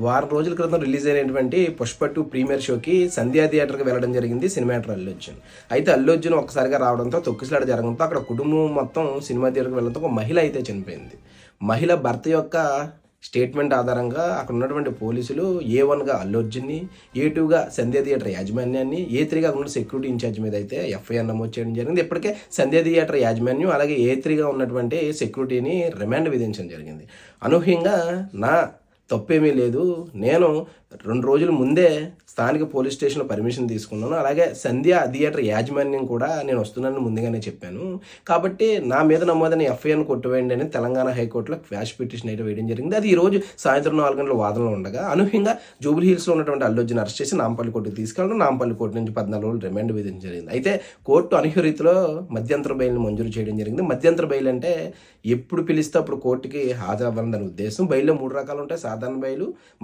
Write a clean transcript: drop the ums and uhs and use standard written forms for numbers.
వారం రోజుల క్రితం రిలీజ్ అయినటువంటి 'పుష్ప 2' ప్రీమియర్ షోకి సంధ్యా థియేటర్‌కి వెళ్ళడం జరిగింది సినిమా యాక్టర్ అల్లు అర్జున్. అయితే అల్లు అర్జున్ ఒక్కసారిగా రావడంతో తొక్కిసలాట జరగడంతో అక్కడ కుటుంబం మొత్తం సినిమా థియేటర్‌కి వెళ్ళడంతో ఒక మహిళ అయితే చనిపోయింది. మహిళ భర్త యొక్క స్టేట్మెంట్ ఆధారంగా అక్కడ ఉన్నటువంటి పోలీసులు ఏ1గా అల్లు అర్జున్‌ని, ఏ2గా సంధ్యా థియేటర్ యాజమాన్యాన్ని, ఏ3గా ఉన్న సెక్యూరిటీ ఇన్ఛార్జ్ మీద అయితే ఎఫ్ఐఆర్ నమోదు చేయడం జరిగింది. ఇప్పటికే సంధ్యా థియేటర్ యాజమాన్యం అలాగే ఏ3గా ఉన్నటువంటి సెక్యూరిటీని రిమాండ్ విధించడం జరిగింది. అనూహ్యంగా నా తప్పేమీ లేదు. నేను 2 రోజుల ముందే స్థానిక పోలీస్ స్టేషన్‌లో పర్మిషన్ తీసుకున్నాను. అలాగే సంధ్యా థియేటర్ యాజమాన్యం కూడా నేను వస్తున్నానని ముందుగానే చెప్పాను. కాబట్టి నా మీద నమోదైన ఎఫ్ఐఆర్‌ని కొట్టివేయండి అని తెలంగాణ హైకోర్టులో క్వాష్ పిటిషన్ అయితే వేయడం జరిగింది. అది ఈరోజు సాయంత్రం 4 గంటల వాదనలో ఉండగా అనూహ్యంగా జూబ్లీ హిల్స్‌లో ఉన్నటువంటి అల్లు అర్జున్ అరెస్ట్ చేసి నాంపల్లి కోర్టుకి తీసుకెళ్ళడం, నాంపల్లి కోర్టు నుంచి 14 రోజులు రిమాండ్ విధించడం జరిగింది. అయితే కోర్టు అనూహ్య రీతిలో మధ్యంతర బెయిల్‌ని మంజూరు చేయడం జరిగింది. మధ్యంతర బెయిల్ అంటే ఎప్పుడు పిలిస్తే అప్పుడు కోర్టుకి హాజరవ్వాలని దాని ఉద్దేశం. బెయిల్‌లో 3 రకాలు ఉంటాయి. సాధారణ బెయిలు,